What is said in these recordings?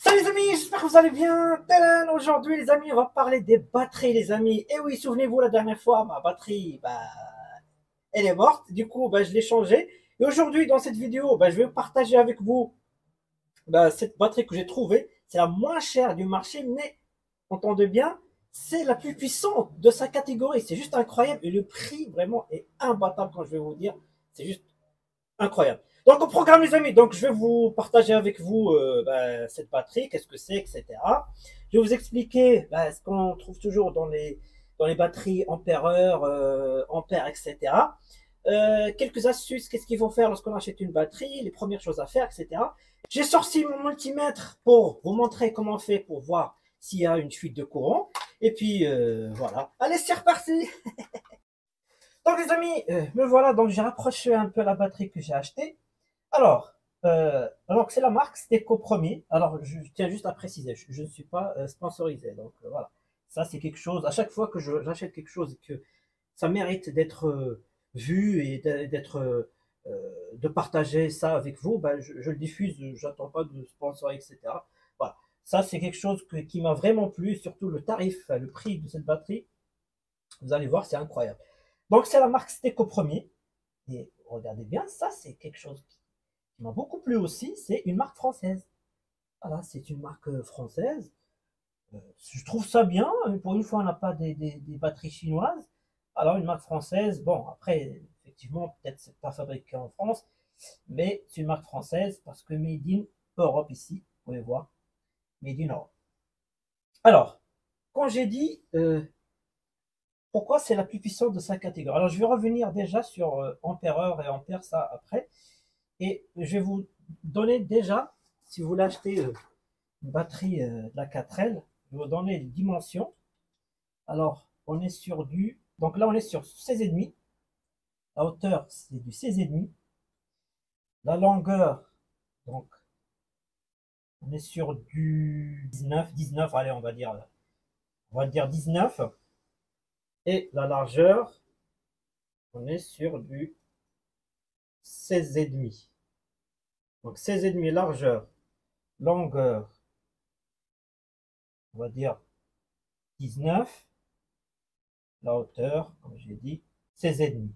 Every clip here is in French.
Salut les amis, j'espère que vous allez bien. Tadam, aujourd'hui les amis, on va parler des batteries les amis. Et oui, souvenez-vous la dernière fois, ma batterie, elle est morte. Du coup, je l'ai changée. Et aujourd'hui, dans cette vidéo, je vais partager avec vous cette batterie que j'ai trouvée. C'est la moins chère du marché, mais entendez bien, c'est la plus puissante de sa catégorie. C'est juste incroyable. Et le prix vraiment est imbattable quand je vais vous dire. C'est juste incroyable. Donc au programme les amis, donc je vais vous partager avec vous cette batterie, qu'est-ce que c'est, etc. Je vais vous expliquer ce qu'on trouve toujours dans les batteries ampère-heure, ampères, etc. Quelques astuces, qu'est-ce qu'il faut faire lorsqu'on achète une batterie, les premières choses à faire, etc. J'ai sorti mon multimètre pour vous montrer comment on fait pour voir s'il y a une fuite de courant. Et puis voilà. Allez, c'est reparti. Donc les amis, me voilà, donc j'ai rapproché un peu la batterie que j'ai achetée. Alors que c'est la marque Steco Premier. Alors, je tiens juste à préciser, je ne suis pas sponsorisé. Donc, voilà. Ça, c'est quelque chose, à chaque fois que j'achète quelque chose et que ça mérite d'être vu et de partager ça avec vous, je le diffuse, j'attends pas de sponsor, etc. Voilà. Ça, c'est quelque chose qui m'a vraiment plu, surtout le tarif, le prix de cette batterie. Vous allez voir, c'est incroyable. Donc, c'est la marque Steco Premier. Et regardez bien, ça, c'est quelque chose qui m'a beaucoup plu aussi, c'est une marque française. Voilà, c'est une marque française. Je trouve ça bien. Pour une fois, on n'a pas des batteries chinoises. Alors, une marque française, bon, après, effectivement, peut-être c'est pas fabriqué en France, mais c'est une marque française parce que Made in Europe ici, vous pouvez voir, Made in Europe. Alors, quand j'ai dit pourquoi c'est la plus puissante de sa catégorie, alors je vais revenir déjà sur ampère-heure et ampère, ça après, et je vais vous donner déjà, si vous l'achetez une batterie de la 4L. Je vais vous donner les dimensions. Alors, on est sur du. Donc là, on est sur 16,5. La hauteur, c'est du 16,5. La longueur, donc, on est sur du 19, allez, on va dire 19. Et la largeur, on est sur du 16,5. Donc 16,5 largeur, longueur, on va dire 19. La hauteur, comme j'ai dit, 16,5.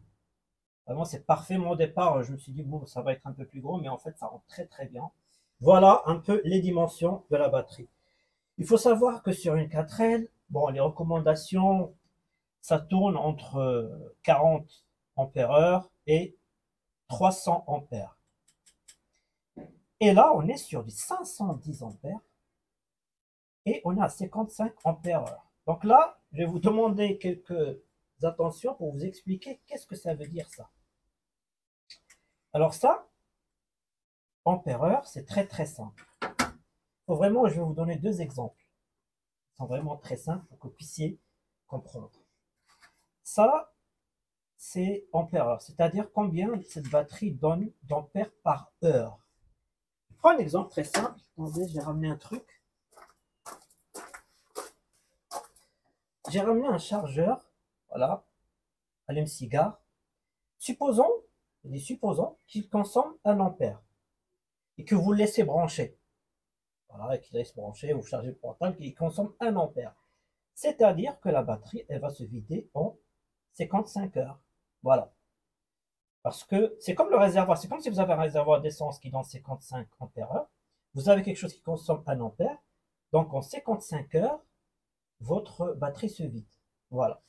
Vraiment, c'est parfait. Moi, au départ, je me suis dit, bon, ça va être un peu plus gros, mais en fait, ça rentre très très bien. Voilà un peu les dimensions de la batterie. Il faut savoir que sur une 4L, bon, les recommandations, ça tourne entre 40 ampères heure et 300 ampères. Et là, on est sur du 510 ampères et on est à 55 ampères heure. Donc là, je vais vous demander quelques attentions pour vous expliquer qu'est-ce que ça veut dire ça. Alors ça, ampère heure, c'est très très simple. Faut vraiment, je vais vous donner deux exemples. Ils sont vraiment très simples pour que vous puissiez comprendre. Ça, c'est ampère heure, c'est-à-dire combien cette batterie donne d'ampères par heure. Je prends un exemple très simple. Attendez, j'ai ramené un truc. J'ai ramené un chargeur, voilà, allume-cigare. Supposons, supposons qu'il consomme 1 ampère et que vous le laissez brancher. Voilà, qu'il laisse brancher, vous chargez le portable, qu'il consomme 1 ampère. C'est-à-dire que la batterie, elle va se vider en 55 heures. Voilà. Parce que c'est comme le réservoir, c'est comme si vous avez un réservoir d'essence qui donne 55 ampères heure. Vous avez quelque chose qui consomme 1 ampère. Donc en 55 heures, votre batterie se vide. Voilà.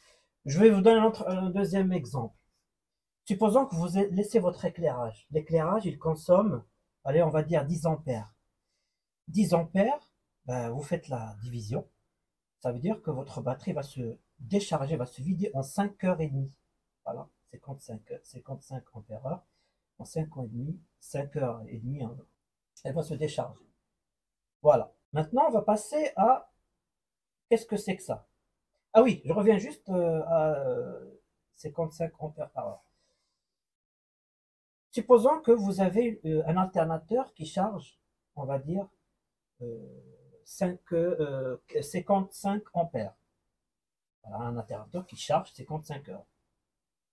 Je vais vous donner un deuxième exemple. Supposons que vous laissez votre éclairage. L'éclairage, il consomme, allez, on va dire 10 ampères. 10 ampères, vous faites la division. Ça veut dire que votre batterie va se décharger, va se vider en 5 heures et demie. Voilà, 55 ampères heure. En 5 heures et demie, 5 heures et demie, hein, elle va se décharger. Voilà. Maintenant, on va passer à qu'est-ce que c'est que ça? Ah oui, je reviens juste à 55 ampères par heure. Supposons que vous avez un alternateur qui charge, on va dire, 55 ampères. Voilà, un alternateur qui charge 55 heures,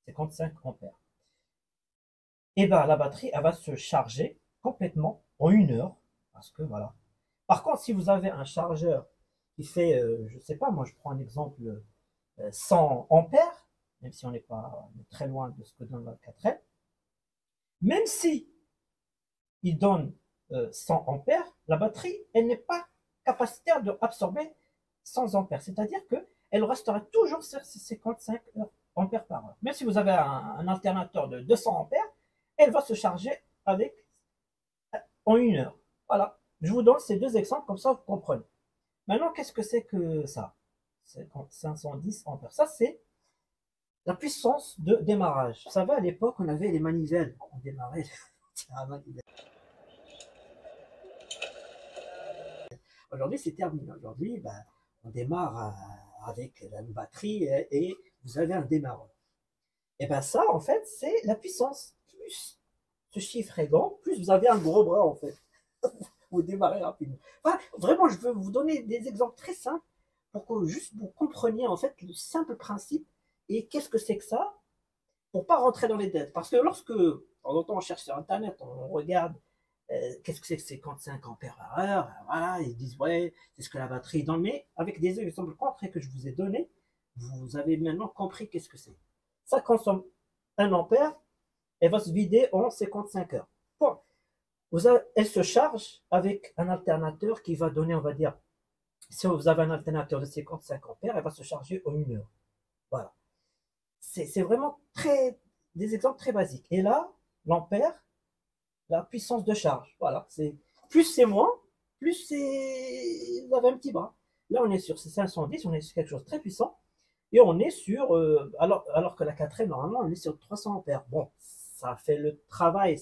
55 ampères. Et bien, la batterie, elle va se charger complètement en 1 heure, parce que voilà, Par contre, si vous avez un chargeur qui fait, je ne sais pas, moi je prends un exemple 100 ampères, même si on n'est pas très loin de ce que donne la 4L, même si il donne 100 ampères, la batterie, elle n'est pas capacitaire d'absorber 100 ampères. C'est-à-dire qu'elle restera toujours sur 55 ampères par heure. Même si vous avez un alternateur de 200 ampères, elle va se charger en 1 heure. Voilà. Je vous donne ces deux exemples, comme ça vous comprenez. Maintenant, qu'est-ce que c'est que ça? C'est 510 ampères. Ça, c'est la puissance de démarrage. Vous savez, à l'époque, on avait les manivelles. On démarrait la manivelle. Aujourd'hui, c'est terminé. Aujourd'hui, ben, on démarre avec la batterie et vous avez un démarreur. Et bien ça, en fait, c'est la puissance. Plus ce chiffre est grand, plus vous avez un gros bras, en fait. Vous démarrez rapidement. Enfin, vraiment, je veux vous donner des exemples très simples pour que juste vous compreniez, en fait, le simple principe et qu'est-ce que c'est que ça pour pas rentrer dans les dettes. Parce que lorsque, en temps, on cherche sur Internet, on regarde qu'est-ce que c'est 55 ampères par heure, voilà, ils disent ouais, c'est ce que la batterie donne, mais avec des exemples concrets que je vous ai donnés, vous avez maintenant compris qu'est-ce que c'est. Ça consomme 1 ampère, elle va se vider en 55 heures. Bon, elle se charge avec un alternateur qui va donner, on va dire, si vous avez un alternateur de 55 ampères, elle va se charger en 1 heure. Voilà. C'est vraiment des exemples très basiques. Et là, l'ampère, la puissance de charge. Voilà, plus c'est moins, plus vous avez un petit bras. Là, on est sur ces 510, on est sur quelque chose de très puissant. Et on est sur, alors que la 4M, normalement, on est sur 300 ampères. Bon, ça fait le travail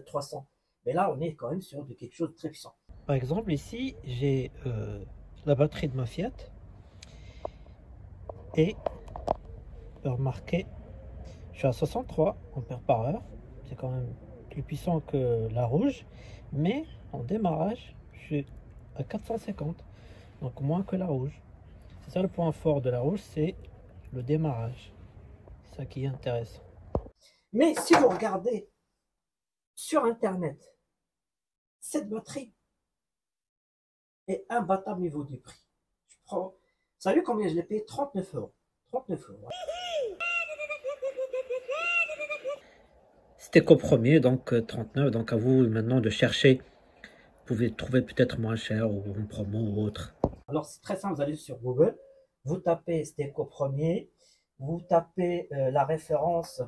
300. Mais là, on est quand même sur quelque chose de très puissant. Par exemple, ici, j'ai la batterie de ma Fiat. Et remarquez, je suis à 63 ampères par heure. C'est quand même plus puissant que la rouge. Mais en démarrage, je suis à 450. Donc moins que la rouge. C'est ça le point fort de la rouge, c'est le démarrage. C'est ça qui est intéressant. Mais si vous regardez sur Internet, cette batterie est imbattable au niveau du prix. Vous savez combien je l'ai payé? 39 euros. 39 euros. C'était qu'au premier, donc 39. Donc à vous maintenant de chercher. Vous pouvez trouver peut-être moins cher ou en promo ou autre. Alors c'est très simple, vous allez sur Google, vous tapez Steco premier, vous tapez la référence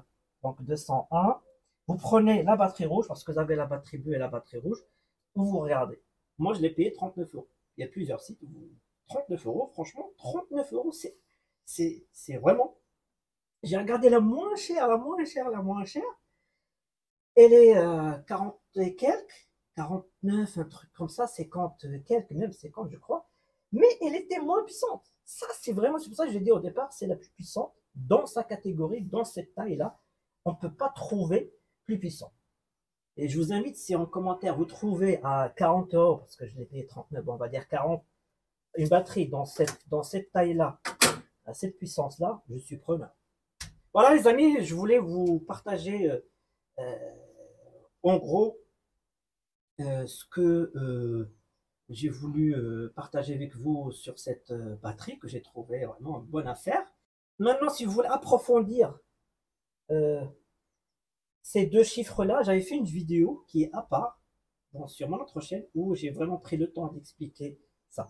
donc 201, vous prenez la batterie rouge parce que vous avez la batterie bleue et la batterie rouge, vous regardez. Moi je l'ai payé 39 euros. Il y a plusieurs sites où 39 euros, franchement 39 euros c'est vraiment. J'ai regardé la moins chère, la moins chère, la moins chère. Elle est 40 et quelques. 49, un truc comme ça, 50 quelques, même 50 je crois, mais elle était moins puissante. Ça c'est vraiment, c'est pour ça que je l'ai dit au départ, c'est la plus puissante dans sa catégorie, dans cette taille-là. On ne peut pas trouver plus puissant. Et je vous invite, si en commentaire vous trouvez à 40 euros, parce que je l'ai payé 39, bon, on va dire 40, une batterie dans cette taille-là, à cette puissance-là, je suis preneur. Voilà les amis, je voulais vous partager en gros ce que j'ai voulu partager avec vous sur cette batterie que j'ai trouvé vraiment une bonne affaire. Maintenant, si vous voulez approfondir ces deux chiffres-là, j'avais fait une vidéo qui est à part sur mon autre chaîne où j'ai vraiment pris le temps d'expliquer ça.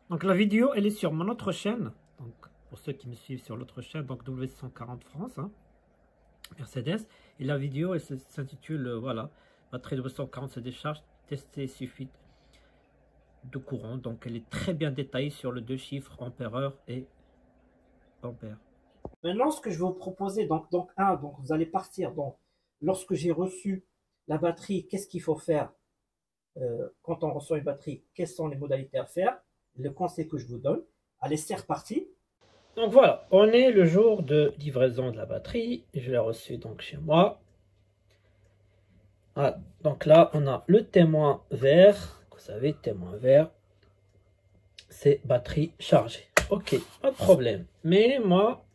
Donc la vidéo, elle est sur mon autre chaîne. Donc pour ceux qui me suivent sur l'autre chaîne, donc W140 France, hein, Mercedes. Et la vidéo, elle s'intitule voilà. Batterie de 240 se décharge, tester suffit de courant. Donc elle est très bien détaillée sur le deux chiffres ampère-heure et ampère. Maintenant, ce que je vais vous proposer, donc vous allez partir. Donc, lorsque j'ai reçu la batterie, qu'est-ce qu'il faut faire quand on reçoit une batterie? Quelles sont les modalités à faire? Le conseil que je vous donne. Allez, c'est reparti. Donc voilà, on est le jour de livraison de la batterie. Je l'ai reçue donc chez moi. Voilà, donc là, on a le témoin vert. Vous savez, témoin vert, c'est batterie chargée. Ok, pas de problème. Mais moi,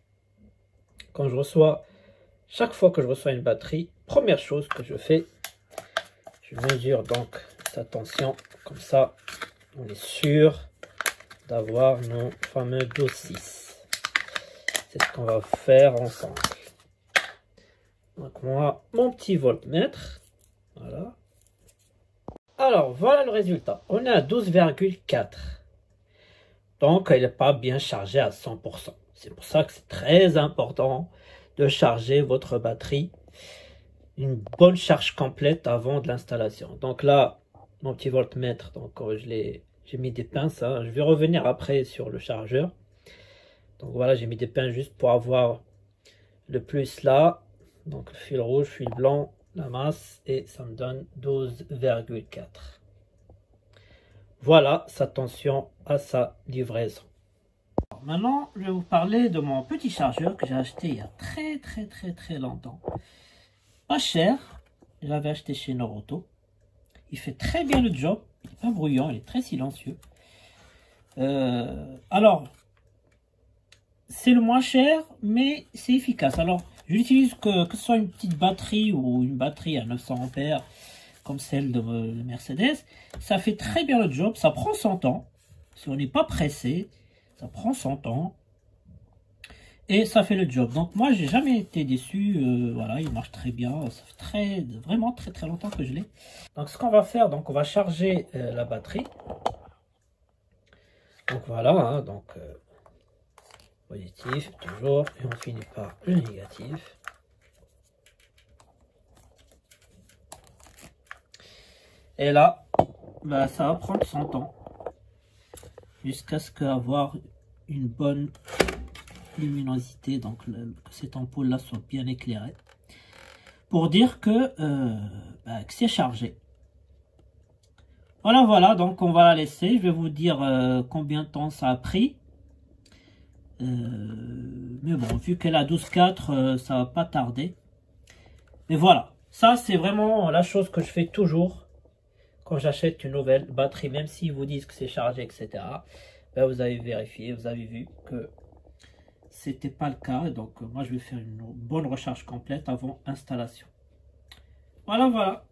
quand je reçois, chaque fois que je reçois une batterie, première chose que je fais, je mesure donc sa tension Comme ça, on est sûr d'avoir nos fameux 12,6. C'est ce qu'on va faire ensemble. Donc moi, mon petit voltmètre. Voilà. Alors, voilà le résultat. On est à 12,4. Donc, elle n'est pas bien chargée à 100%. C'est pour ça que c'est très important de charger votre batterie. Une bonne charge complète avant de l'installation. Donc là, mon petit voltmètre, donc j'ai mis des pinces. Hein. Je vais revenir après sur le chargeur. Donc voilà, j'ai mis des pinces juste pour avoir le plus là. Donc le fil rouge, fil blanc, la masse, et ça me donne 12,4. Voilà sa tension à sa livraison. Alors maintenant, je vais vous parler de mon petit chargeur que j'ai acheté il y a très longtemps. Pas cher, je l'avais acheté chez Noroto. Il fait très bien le job, il n'est pas bruyant, il est très silencieux. Alors, c'est le moins cher, mais c'est efficace. Alors, je l'utilise que ce soit une petite batterie ou une batterie à 900 ampères, comme celle de Mercedes. Ça fait très bien le job, ça prend son temps. Si on n'est pas pressé, ça prend son temps. Et ça fait le job. Donc moi, j'ai jamais été déçu. Voilà, il marche très bien. Ça fait vraiment très longtemps que je l'ai. Donc ce qu'on va faire, donc on va charger la batterie. Donc voilà, hein, donc positif toujours, et on finit par le négatif. Et là, bah, ça va prendre son temps jusqu'à ce qu'avoir une bonne luminosité, donc que cette ampoule là soit bien éclairée, pour dire que c'est chargé. Voilà, donc on va la laisser. Je vais vous dire combien de temps ça a pris. Mais bon, vu qu'elle a 12,4, ça va pas tarder. Mais voilà, ça c'est vraiment la chose que je fais toujours quand j'achète une nouvelle batterie, même s'ils vous disent que c'est chargé, etc. Ben, vous avez vérifié, vous avez vu que c'était pas le cas. Donc moi je vais faire une bonne recharge complète avant installation. Voilà.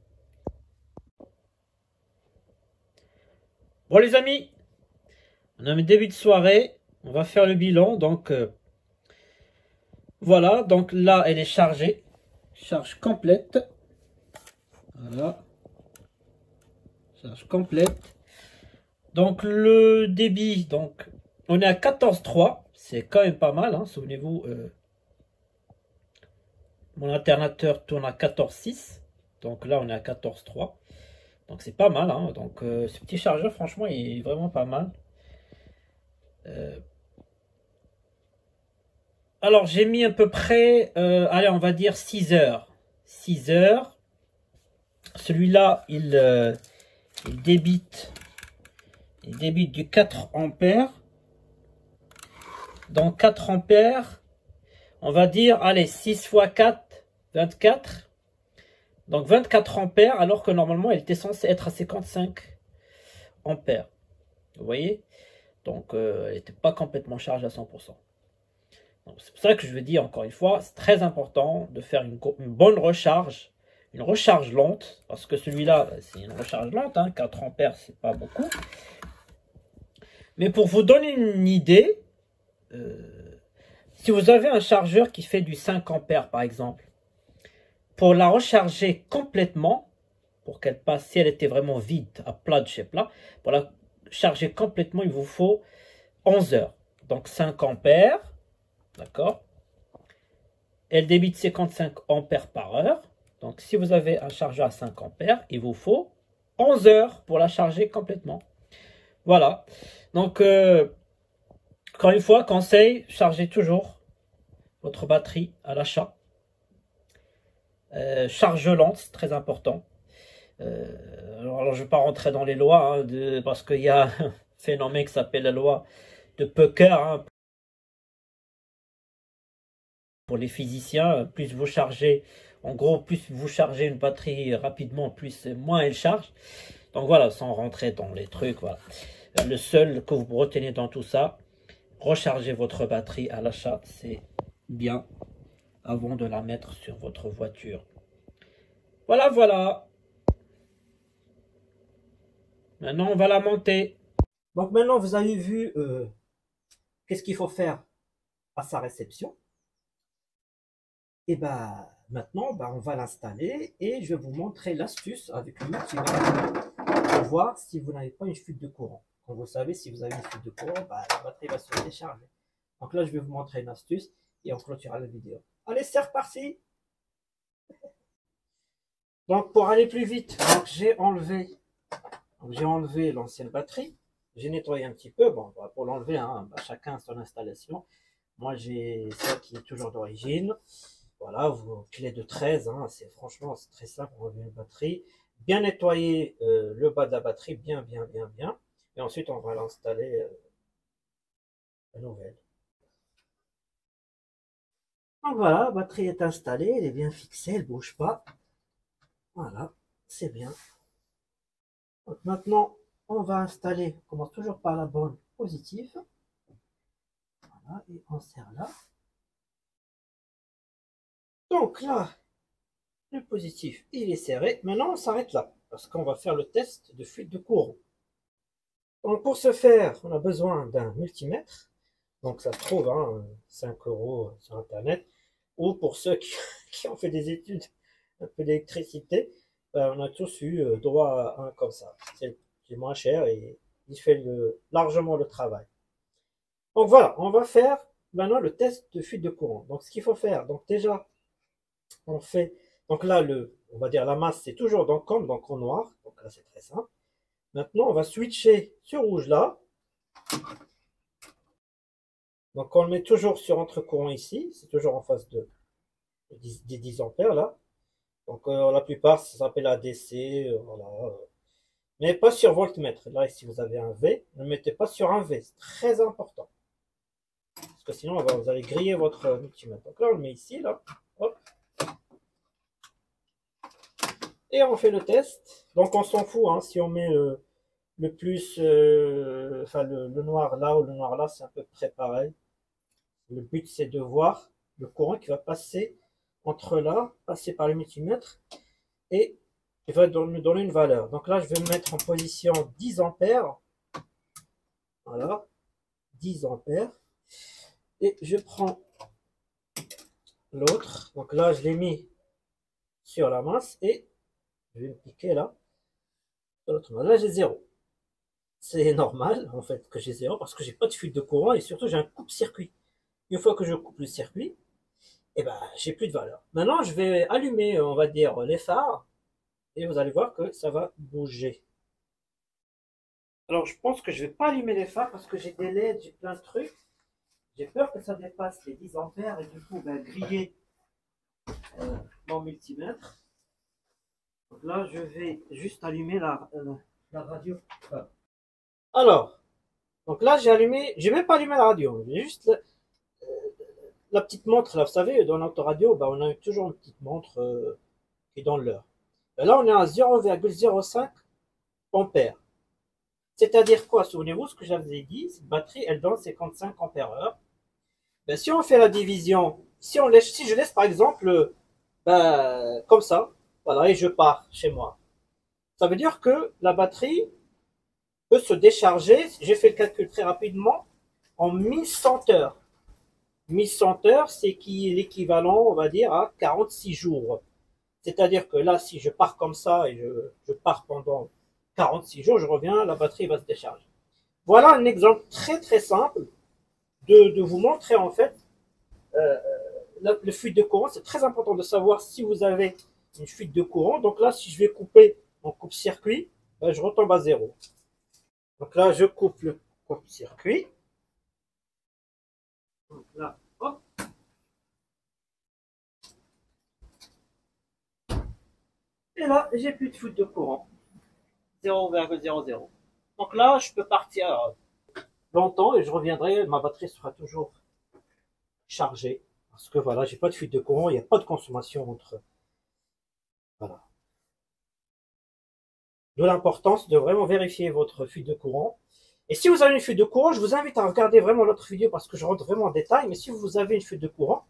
Bon les amis, on a un début de soirée. On va faire le bilan, donc voilà, donc là elle est chargée, charge complète, voilà, charge complète. Donc le débit, donc on est à 14,3, c'est quand même pas mal, hein, souvenez-vous, mon alternateur tourne à 14,6, donc là on est à 14,3, donc c'est pas mal, hein, donc ce petit chargeur franchement il est vraiment pas mal. Alors, j'ai mis à peu près, allez, on va dire 6 heures. 6 heures. Celui-là, il débite du 4 ampères. Donc, 4 ampères, on va dire, allez, 6 fois 4, 24. Donc, 24 ampères, alors que normalement, elle était censée être à 55 ampères. Vous voyez? Donc, elle n'était pas complètement chargée à 100%. C'est pour ça que je veux dire encore une fois, c'est très important de faire une bonne recharge, une recharge lente, parce que celui-là, c'est une recharge lente, hein, 4 ampères, c'est pas beaucoup. Mais pour vous donner une idée, si vous avez un chargeur qui fait du 5 ampères par exemple, pour la recharger complètement, pour qu'elle passe, si elle était vraiment vide, à plat de chez plat, pour la charger complètement, il vous faut 11 heures. Donc 5 ampères. D'accord. Elle débite 55 ampères par heure. Donc, si vous avez un chargeur à 5 ampères, il vous faut 11 heures pour la charger complètement. Voilà. Donc, encore une fois, conseil, chargez toujours votre batterie à l'achat. Charge lente, c'est très important. Alors, je ne vais pas rentrer dans les lois, hein, parce qu'il y a un phénomène qui s'appelle la loi de Pecker, hein. Pour les physiciens, plus vous chargez, en gros, plus vous chargez une batterie rapidement, moins elle charge. Donc voilà, sans rentrer dans les trucs, voilà. Le seul que vous retenez dans tout ça, rechargez votre batterie à l'achat, c'est bien, avant de la mettre sur votre voiture. Voilà. Maintenant, on va la monter. Donc maintenant, vous avez vu qu'est-ce qu'il faut faire à sa réception. Et ben maintenant, on va l'installer et je vais vous montrer l'astuce avec le multimètre pour voir si vous n'avez pas une fuite de courant. Quand vous savez si vous avez une fuite de courant, la batterie va se décharger. Donc là, je vais vous montrer une astuce et on clôturera la vidéo. Allez, c'est reparti. Donc pour aller plus vite, j'ai enlevé l'ancienne batterie. J'ai nettoyé un petit peu. Bon, pour l'enlever, hein, chacun son installation. Moi, j'ai celle qui est toujours d'origine. Voilà, vos clés de 13, hein, franchement, c'est très simple pour enlever une batterie. Bien nettoyer le bas de la batterie, bien. Et ensuite, on va l'installer la nouvelle. Donc voilà, la batterie est installée, elle est bien fixée, elle ne bouge pas. Voilà, c'est bien. Donc maintenant, on va installer, on commence toujours par la borne positive. Voilà, et on serre là. Donc là, le positif, il est serré. Maintenant, on s'arrête là, parce qu'on va faire le test de fuite de courant. Donc pour ce faire, on a besoin d'un multimètre. Donc ça se trouve, hein, 5 € sur Internet. Ou pour ceux qui, qui ont fait des études un peu d'électricité, on a tous eu droit à un comme ça. C'est moins cher et il fait largement le travail. Donc voilà, on va faire maintenant le test de fuite de courant. Donc ce qu'il faut faire, donc déjà, on fait, donc là, on va dire la masse, c'est toujours donc en noir. Donc là, c'est très simple. Maintenant, on va switcher sur rouge là. Donc on le met toujours sur entre-courant ici, c'est toujours en face des 10 ampères là. Donc la plupart ça s'appelle ADC, voilà. Mais pas sur voltmètre. Là, si vous avez un V, ne mettez pas sur un V, c'est très important. Parce que sinon vous allez griller votre multimètre. Donc là on le met ici, là. Hop. Et on fait le test. Donc on s'en fout, hein, si on met le plus, enfin le noir là ou le noir là, c'est à peu près pareil. Le but, c'est de voir le courant qui va passer entre là, passer par le multimètre, et il va nous donner une valeur. Donc là, je vais me mettre en position 10 ampères. Voilà, 10 ampères. Et je prends l'autre. Donc là, je l'ai mis sur la masse et je vais me piquer là. Là, j'ai 0. C'est normal, en fait, que j'ai 0 parce que j'ai pas de fuite de courant et surtout, j'ai un coupe-circuit. Une fois que je coupe le circuit, et j'ai plus de valeur. Maintenant, je vais allumer, on va dire, les phares et vous allez voir que ça va bouger. Alors, je pense que je vais pas allumer les phares parce que j'ai des LED, j'ai plein de trucs. J'ai peur que ça dépasse les 10 ampères et du coup, griller mon multimètre. Donc là, je vais juste allumer la radio. Voilà. Alors, donc là, j'ai même pas allumé la radio. J'ai juste la petite montre là. Vous savez, dans l'autoradio, on a toujours une petite montre qui donne l'heure. Là, on est à 0,05 ampères. C'est-à-dire quoi? Souvenez-vous ce que j'avais dit, cette batterie, elle donne 55 ampères heure. Si on fait la division, si je laisse par exemple, comme ça, voilà, et je pars chez moi, ça veut dire que la batterie peut se décharger, j'ai fait le calcul très rapidement, en 1100 heures. 1100 heures, c'est qui est l'équivalent, on va dire, à 46 jours. C'est-à-dire que là, si je pars comme ça et je pars pendant 46 jours, je reviens, la batterie va se décharger. Voilà un exemple très très simple de vous montrer en fait le fuite de courant. C'est très important de savoir si vous avez une fuite de courant. Donc là, si je vais couper mon coupe-circuit, je retombe à 0. Donc là, je coupe le coupe-circuit. Donc là, hop. Et là, j'ai plus de fuite de courant. 0,00. Donc là, je peux partir longtemps et je reviendrai, ma batterie sera toujours chargée. Parce que voilà, j'ai pas de fuite de courant, il n'y a pas de consommation entre. Voilà. De l'importance de vraiment vérifier votre fuite de courant. Et si vous avez une fuite de courant, je vous invite à regarder vraiment l'autre vidéo parce que je rentre vraiment en détail. Mais si vous avez une fuite de courant,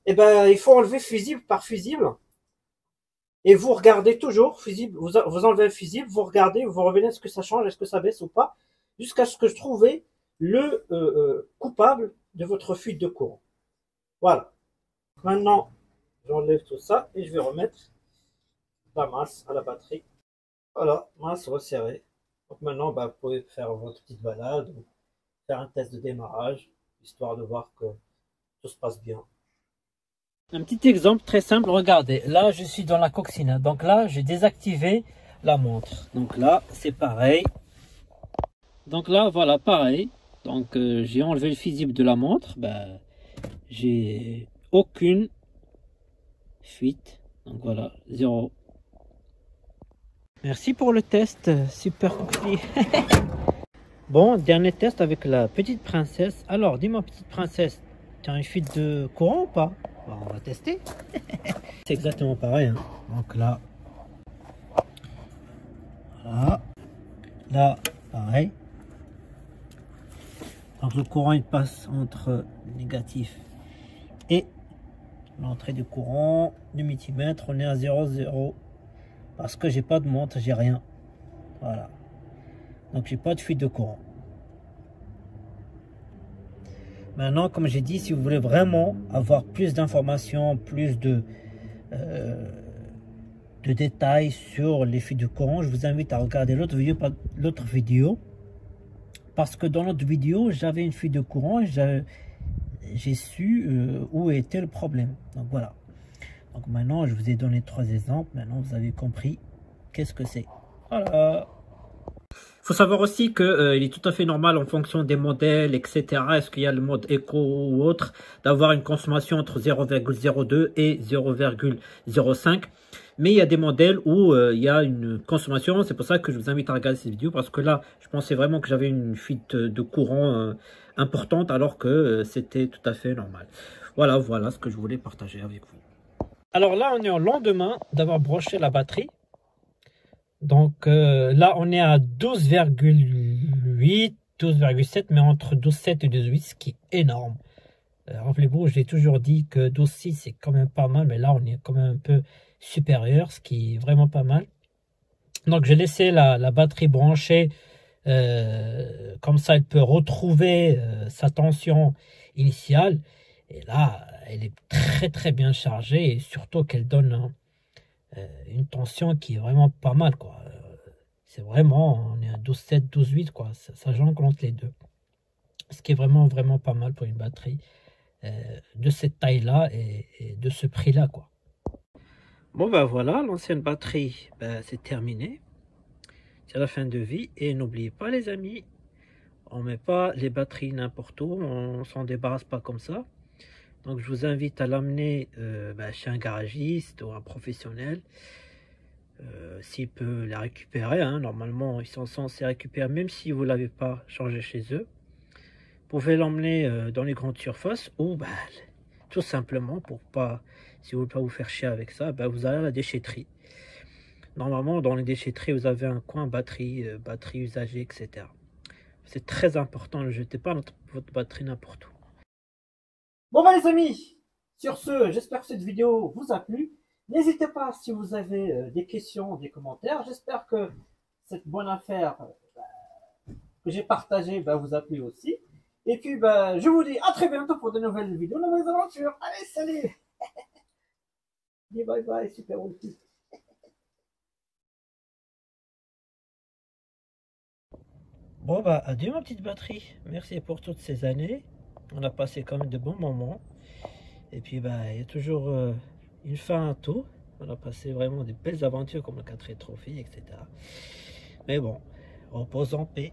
il faut enlever fusible par fusible Et vous regardez toujours, fusible, vous enlevez le fusible, vous regardez, vous revenez, est-ce que ça change, est-ce que ça baisse ou pas, jusqu'à ce que je trouve le coupable de votre fuite de courant. Voilà. Maintenant, j'enlève tout ça et je vais remettre la masse à la batterie. Voilà, masse resserrée. Donc maintenant, bah, vous pouvez faire votre petite balade, ou faire un test de démarrage, histoire de voir que tout se passe bien. Un petit exemple très simple, regardez, là je suis dans la coccinelle, donc là j'ai désactivé la montre. Donc là c'est pareil. Donc là voilà pareil. Donc j'ai enlevé le fusible de la montre, ben, j'ai aucune fuite. Donc voilà, zéro. Merci pour le test, super compliqué. Bon, dernier test avec la petite princesse. Alors dis-moi petite princesse, tu as une fuite de courant ou pas? Bon, on va tester. C'est exactement pareil. Hein. Donc là, voilà. Là, pareil. Donc le courant il passe entre négatif et l'entrée du courant du multimètre. On est à 0,0 parce que j'ai pas de montre, j'ai rien. Voilà. Donc j'ai pas de fuite de courant. Maintenant, comme j'ai dit, si vous voulez vraiment avoir plus d'informations, plus de détails sur les fuites de courant, je vous invite à regarder l'autre vidéo, parce que dans l'autre vidéo, j'avais une fuite de courant et j'ai su où était le problème. Donc voilà. Donc maintenant, je vous ai donné 3 exemples. Maintenant, vous avez compris qu'est-ce que c'est. Voilà. Il faut savoir aussi qu'il est tout à fait normal en fonction des modèles, etc. Est-ce qu'il y a le mode éco ou autre, d'avoir une consommation entre 0,02 et 0,05. Mais il y a des modèles où il y a une consommation. C'est pour ça que je vous invite à regarder cette vidéo. Parce que là, je pensais vraiment que j'avais une fuite de courant importante, alors que c'était tout à fait normal. Voilà ce que je voulais partager avec vous. Alors là, on est au lendemain d'avoir branché la batterie. Donc là, on est à 12,8, 12,7, mais entre 12,7 et 12,8, ce qui est énorme. Rappelez-vous, j'ai toujours dit que 12,6 c'est quand même pas mal, mais là, on est quand même un peu supérieur, ce qui est vraiment pas mal. Donc, j'ai laissé la batterie branchée, comme ça, elle peut retrouver sa tension initiale. Et là, elle est très bien chargée, et surtout qu'elle donne une tension qui est vraiment pas mal, quoi. C'est vraiment, on est à 12,7, 12,8, quoi. Ça jongle entre les deux. Ce qui est vraiment pas mal pour une batterie de cette taille-là et de ce prix-là, quoi. Bon, ben voilà, l'ancienne batterie, ben, c'est terminé. C'est la fin de vie. Et n'oubliez pas, les amis, on met pas les batteries n'importe où. On s'en débarrasse pas comme ça. Donc, je vous invite à l'amener chez un garagiste ou un professionnel. S'il peut la récupérer, hein. Normalement, ils sont censés récupérer, même si vous ne l'avez pas changé chez eux. Vous pouvez l'emmener dans les grandes surfaces ou tout simplement, si vous ne voulez pas vous faire chier avec ça, vous allez à la déchetterie. Normalement, dans les déchetteries, vous avez un coin batterie usagée, etc. C'est très important, ne jetez pas votre batterie n'importe où. Bon les amis, sur ce, j'espère que cette vidéo vous a plu. N'hésitez pas si vous avez des questions, des commentaires. J'espère que cette bonne affaire que j'ai partagée vous a plu aussi. Et puis je vous dis à très bientôt pour de nouvelles vidéos, de nouvelles aventures. Allez, salut. Dis bye bye, super aussi. Bon adieu ma petite batterie. Merci pour toutes ces années. On a passé quand même de bons moments. Et puis il y a toujours une fin à tout. On a passé vraiment des belles aventures comme le 4 Trophy, etc. Mais bon, repose en paix.